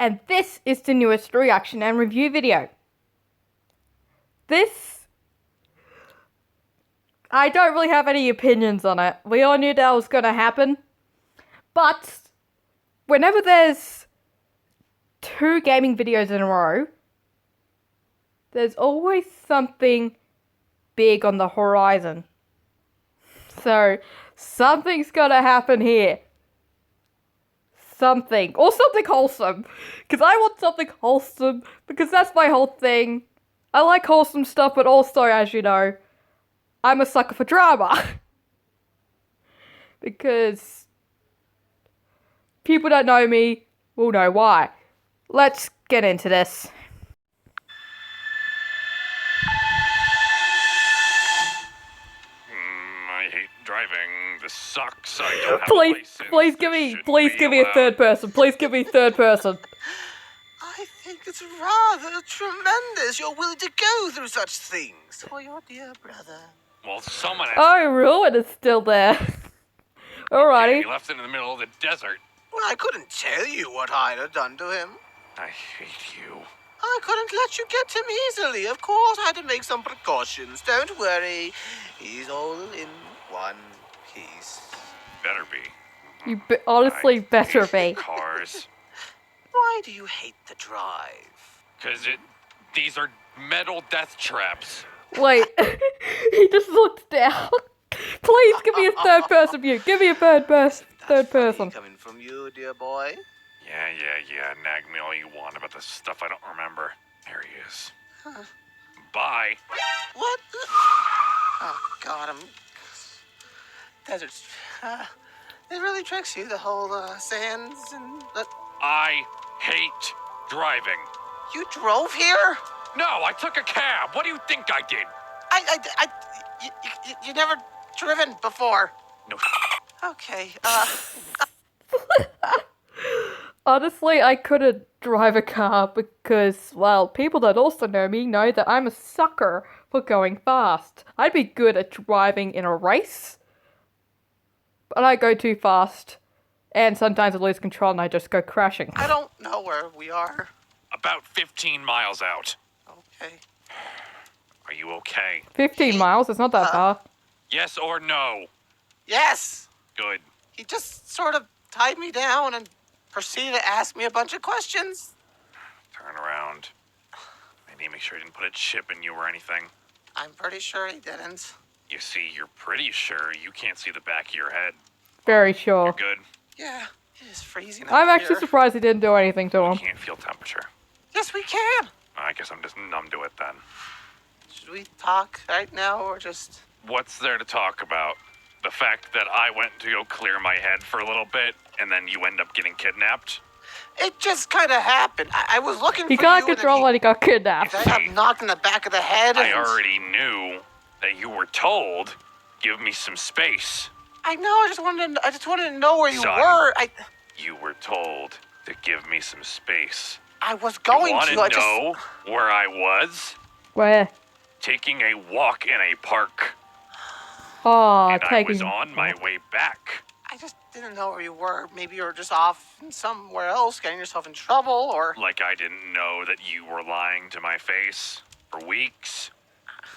and this is the newest reaction and review video. I don't really have any opinions on it. We all knew that was gonna happen. But whenever there's 2 gaming videos in a row, there's always something big on the horizon. So, something's gonna happen here. Something. Or something wholesome. Because I want something wholesome. Because that's my whole thing. I like wholesome stuff, but also, as you know, I'm a sucker for drama. Because people that know me will know why. Let's get into this. I hate driving. This sucks. I don't have a license. Please give me a third person. Please give me third person. I think it's rather tremendous you're willing to go through such things for your dear brother. Well, someone has Oh, Ruin is still there. Alrighty. he left it in the middle of the desert. Well, I couldn't tell you what I'd have done to him. I hate you. I couldn't let you get him easily. Of course, I had to make some precautions. Don't worry. He's all in one piece. Better be. You honestly better be. Cars. Why do you hate the drive? Because these are metal death traps. Wait, he just looked down. Please give me a third person view. Give me a third person. Coming from you, dear boy. Yeah. Nag me all you want about the stuff I don't remember. There he is. Huh. Bye. What? Oh, God, deserts. It really tricks you, the whole sands and... I hate driving. You drove here? No, I took a cab. What do you think I did? You never driven before. No. Okay, Honestly, I couldn't drive a car because, well, people that also know me know that I'm a sucker for going fast. I'd be good at driving in a race, but I go too fast, and sometimes I lose control and I just go crashing. I don't know where we are. About 15 miles out. Okay. Are you okay? 15 miles? It's not that far. Yes or no? Yes! Good. He just sort of tied me down and proceeded to ask me a bunch of questions. Turn around. I need to make sure he didn't put a chip in you or anything. I'm pretty sure he didn't. You see, you're pretty sure you can't see the back of your head. Very sure. You're good. Yeah, it is freezing I'm out actually here. surprised he didn't do anything to him. You can't feel temperature. Yes, we can. I guess I'm just numb to it then. Should we talk right now or just... What's there to talk about? The fact that I went to go clear my head for a little bit, and then you end up getting kidnapped? It just kind of happened. I was looking He for can't you and control when he got kidnapped. I got knocked in the back of the head. I and- already knew that you were told, give me some space. I know. I just wanted to know where you Son. were. You were told to give me some space. I was going you to. want to know where I was? Where? Taking a walk in a park. Oh, And I was taking... on my way back. I just didn't know where you were. Maybe you were just off somewhere else, getting yourself in trouble, or... Like I didn't know that you were lying to my face for weeks.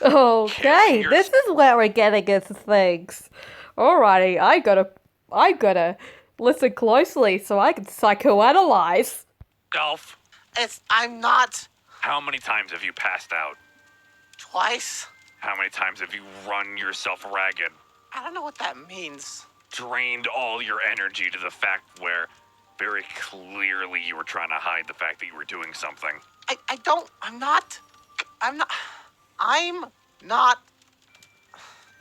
Okay, You're- this is where we're getting into things. Alrighty, I gotta listen closely so I can psychoanalyze. Elf, I'm not... how many times have you passed out? Twice? How many times have you run yourself ragged? I don't know what that means. Drained all your energy to the fact where very clearly you were trying to hide the fact that you were doing something. I'm not...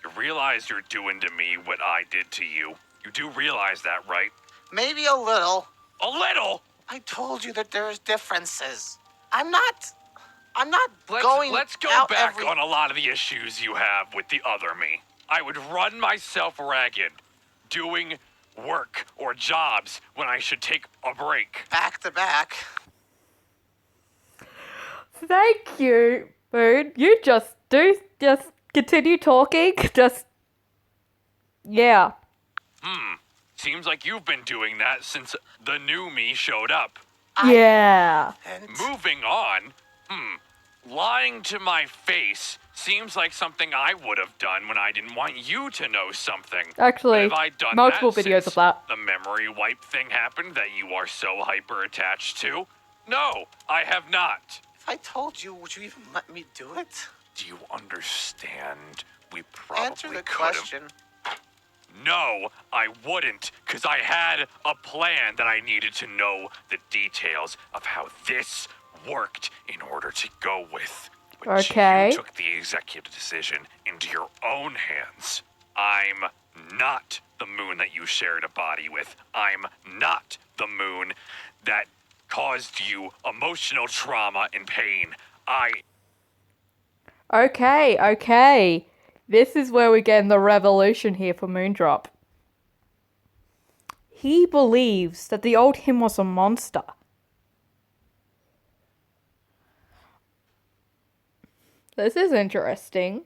You realize you're doing to me what I did to you. You do realize that, right? Maybe a little. A little? I told you that there's differences. I'm not going Let's go out back every... on a lot of the issues you have with the other me. I would run myself ragged, doing work or jobs when I should take a break. Back to back. Thank you, Moon. You just continue talking. Yeah. Seems like you've been doing that since the new me showed up. Yeah. And Moving on. Lying to my face seems like something I would have done when I didn't want you to know something. Actually, But have I done multiple that videos since of that. the memory wipe thing happened that you are so hyper attached to? No, I have not. if I told you, would you even let me do it? Do you understand? We probably Answer the could have. question. No, I wouldn't, because I had a plan that I needed to know the details of how this worked in order to go with. But Okay. you took the executive decision into your own hands. I'm not the moon that you shared a body with. I'm not the moon that caused you emotional trauma and pain. Okay. This is where we get in the revolution here for Moondrop. He believes that the old him was a monster. This is interesting.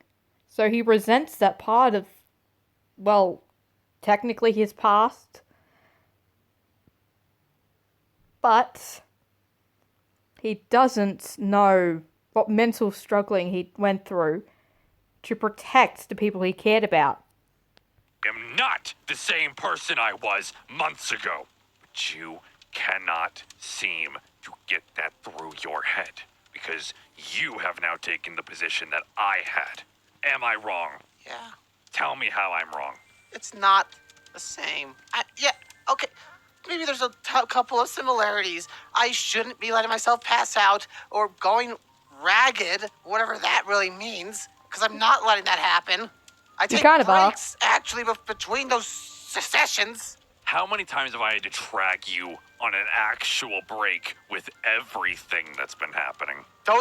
So he resents that part of, well, technically his past. But he doesn't know what mental struggling he went through to protect the people he cared about. am not the same person I was months ago. But you cannot seem to get that through your head because you have now taken the position that I had. Am I wrong? Yeah, Tell me how I'm wrong. it's not the same. Yeah, okay. Maybe there's a couple of similarities. I shouldn't be letting myself pass out or going ragged, whatever that really means, because I'm not letting that happen. I take kind of are. breaks, actually, between those sessions. How many times have I had to drag you on an actual break with everything that's been happening? That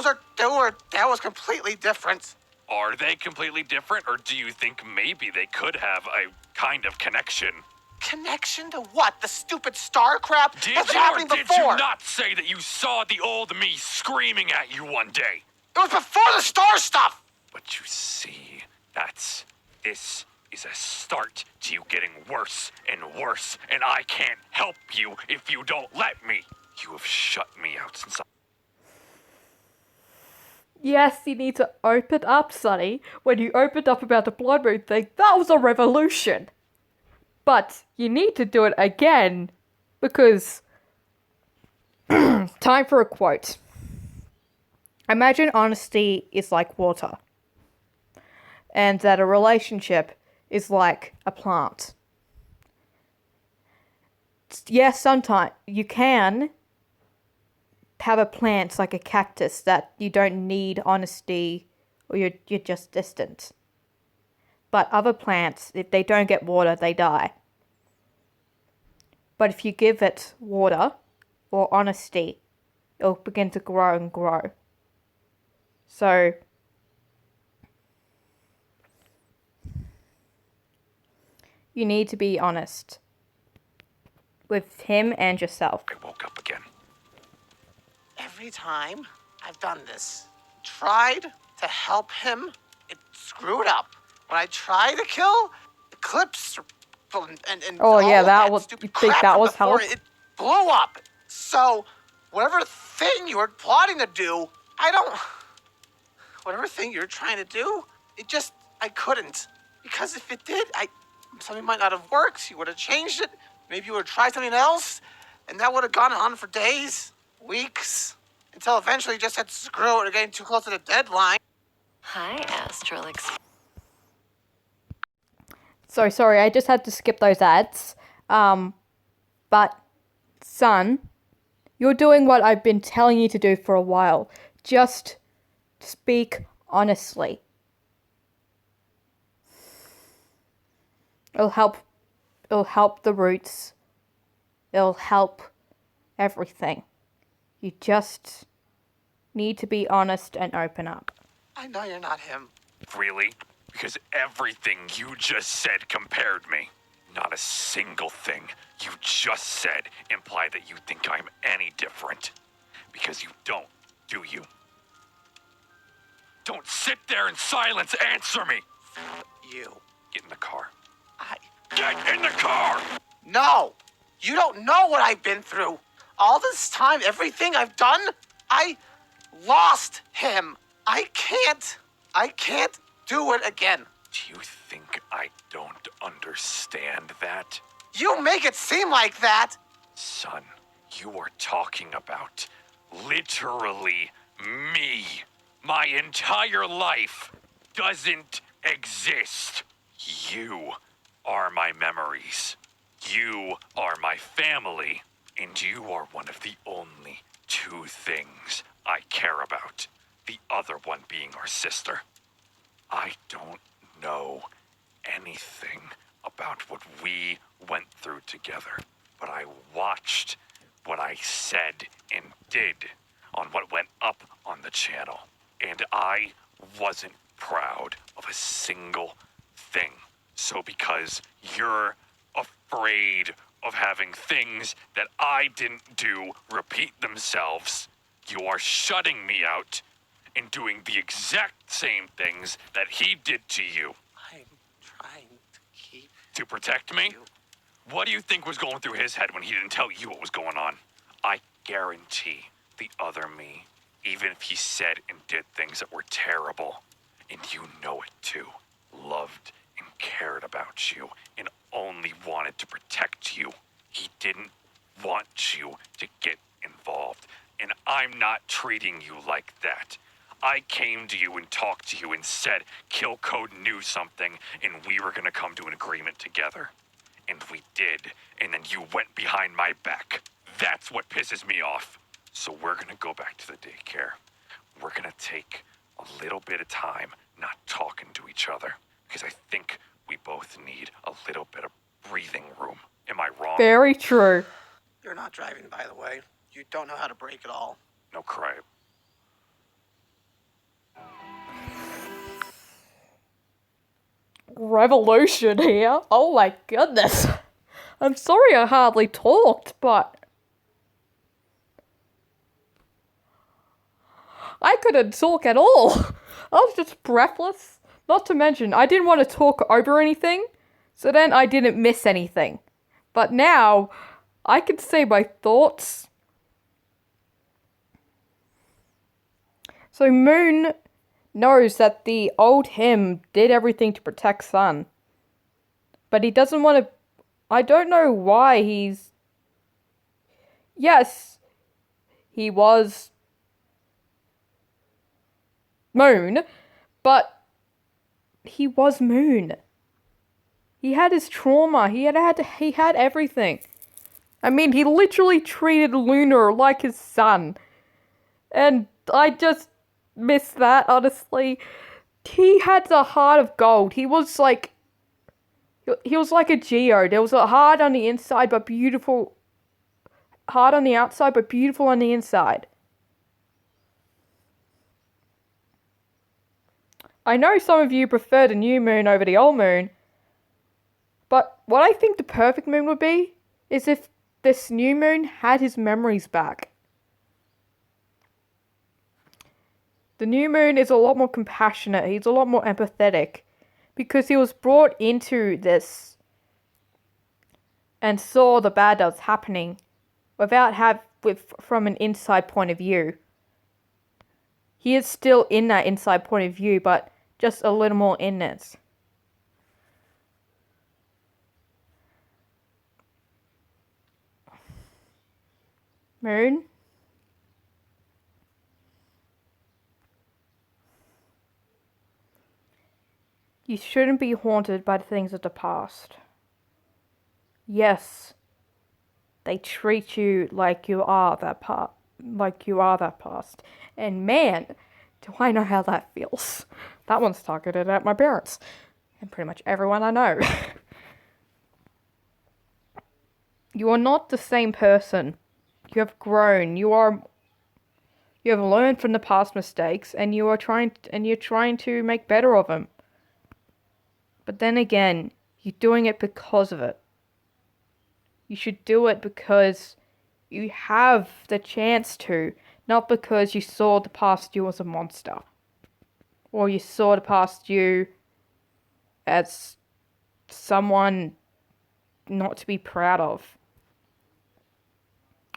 was completely different. Are they completely different, or do you think maybe they could have a kind of connection? Connection to what? The stupid star crap? Did That's you happening or did before. you not say that you saw the old me screaming at you one day? It was before the star stuff. But you see, this is a start to you getting worse and worse, and I can't help you if you don't let me. You have shut me out since Yes, you need to open up, Sonny. When you opened up about the blood moon thing, that was a revolution. But you need to do it again because time for a quote. Imagine honesty is like water, and that a relationship is like a plant. Yes, sometimes you can have a plant like a cactus that you don't need honesty or you're just distant. But other plants, if they don't get water, they die. But if you give it water or honesty, it'll begin to grow and grow. So you need to be honest with him and yourself. I woke up again. Every time I've done this, tried to help him, it screwed up. When I tried to kill Eclipse and Oh, yeah, all that was- stupid you think crap that from was before, help? it blew up. So whatever thing you were plotting to do, whatever thing you're trying to do, I couldn't. Because if it did, something might not have worked. You would have changed it. Maybe you would have tried something else, and that would have gone on for days, weeks, until eventually you just said, screw it, we're getting too close to the deadline. Hi, Astralix. So sorry, I just had to skip those ads. But, son, you're doing what I've been telling you to do for a while. Just speak honestly. It'll help the roots. It'll help everything. You just need to be honest and open up. I know you're not him. Really? Because everything you just said compared me. Not a single thing you just said implied that you think I'm any different. Because you don't, do you? Don't sit there in silence, answer me! You. Get in the car. I. Get in the car! No! You don't know what I've been through. All this time, everything I've done, I lost him. I can't do it again. Do you think I don't understand that? You make it seem like that. Son, you are talking about literally me. My entire life doesn't exist. You are my memories. You are my family. And you are one of the only two things I care about. The other one being our sister. I don't know anything about what we went through together, but I watched what I said and did on what went up on the channel, and I wasn't proud of a single thing. So because you're afraid of having things that I didn't do repeat themselves, you are shutting me out and doing the exact same things that he did to you. I'm trying to keep To protect me? you. What do you think was going through his head when he didn't tell you what was going on? I guarantee the other me, even if he said and did things that were terrible, and you know it too, loved and cared about you and only wanted to protect you. He didn't want you to get involved, and I'm not treating you like that. I came to you and talked to you and said Kill Code knew something and we were gonna come to an agreement together. And we did, and then you went behind my back. That's what pisses me off. So we're gonna go back to the daycare. We're gonna take a little bit of time not talking to each other, because I think we both need a little bit of breathing room. Am I wrong? Very true. You're not driving, by the way. You don't know how to brake at all. No cry. Revolution here. Oh my goodness. I'm sorry I hardly talked, but I couldn't talk at all. I was just breathless. Not to mention, I didn't want to talk over anything, so then I didn't miss anything. But now, I can say my thoughts. So Moon knows that the old him did everything to protect Sun. But he doesn't want to... I don't know why he's... Yes, he was Moon, but he was Moon. He had his trauma. He had everything. I mean, he literally treated Lunar like his son. And I just miss that, honestly. He had the heart of gold. He was like a geode. There was a heart on the inside, but beautiful. Hard on the outside, but beautiful on the inside. I know some of you prefer the new moon over the old moon, but what I think the perfect moon would be is if this new moon had his memories back. The new moon is a lot more compassionate. He's a lot more empathetic because he was brought into this and saw the bad that was happening from an inside point of view. He is still in that inside point of view, but just a little more in it. Moon? You shouldn't be haunted by the things of the past. Yes, they treat you like you are that past. And man, do I know how that feels. That one's targeted at my parents. And pretty much everyone I know. You are not the same person. You have grown. You have learned from the past mistakes, and you're trying to make better of them. But then again, you're doing it because of it. You should do it because you have the chance to, not because you saw the past you as a monster. Or you saw the past you as someone not to be proud of.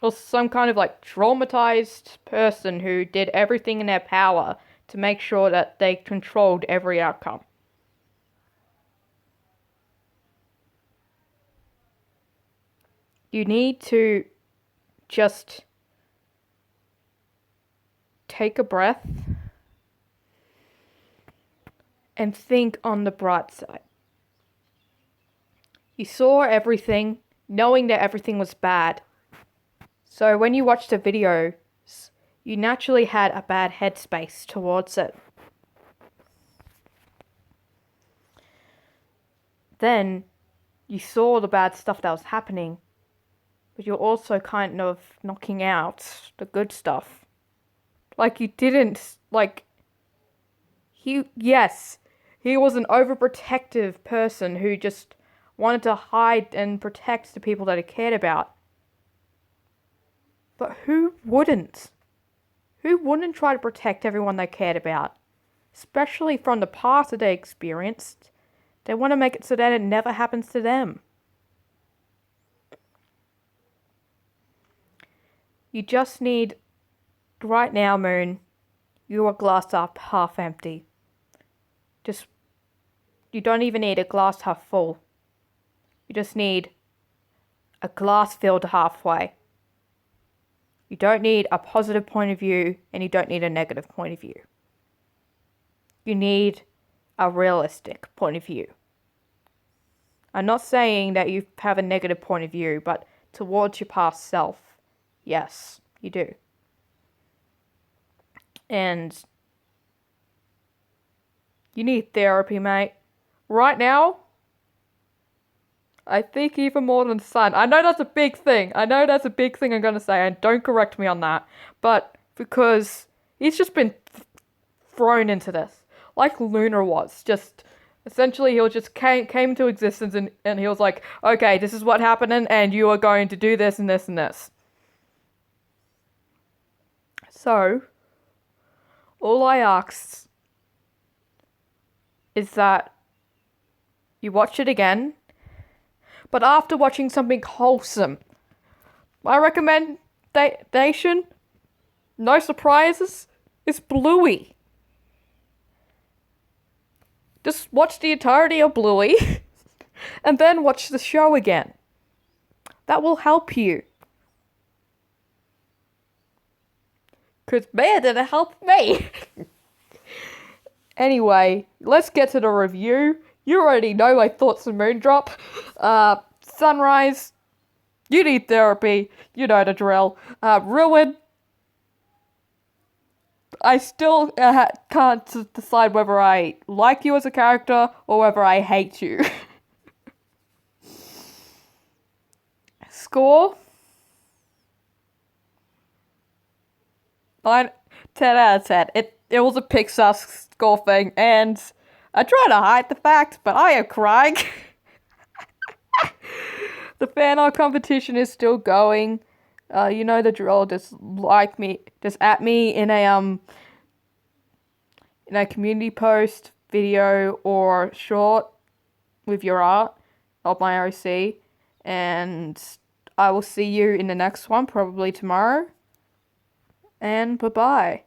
or some kind of like traumatized person who did everything in their power to make sure that they controlled every outcome. You need to just take a breath and think on the bright side. You saw everything, knowing that everything was bad. So when you watched the videos, you naturally had a bad headspace towards it. Then you saw the bad stuff that was happening, but you're also kind of knocking out the good stuff. Like you didn't, like, he was an overprotective person who just wanted to hide and protect the people that he cared about. But who wouldn't? Who wouldn't try to protect everyone they cared about? Especially from the past that they experienced. They want to make it so that it never happens to them. You just need, right now, Moon, you are glass half empty. You don't even need a glass half full. You just need a glass filled halfway. You don't need a positive point of view, and you don't need a negative point of view. You need a realistic point of view. I'm not saying that you have a negative point of view, but towards your past self, yes, you do. And you need therapy, mate. Right now, I think even more than Sun. I know that's a big thing. I'm going to say, and don't correct me on that. But because he's just been thrown into this. Like Luna was. Just, essentially, he just came into existence and he was like, okay, this is what happened and you are going to do this and this and this. So, all I ask is that you watch it again, but after watching something wholesome. My recommendation, no surprises, is Bluey. Just watch the entirety of Bluey, and then watch the show again. That will help you. Because man, did it help me! Anyway, let's get to the review. You already know my thoughts on Moondrop. Sunrise, you need therapy. You know the drill. Ruin, I still can't decide whether I like you as a character or whether I hate you. Score? 10 out of 10. It was a Pixar score thing, and I try to hide the fact, but I am crying. The fan art competition is still going. You know the drill. Just at me in a community post, video, or short with your art of my RC, and I will see you in the next one, probably tomorrow. And bye-bye.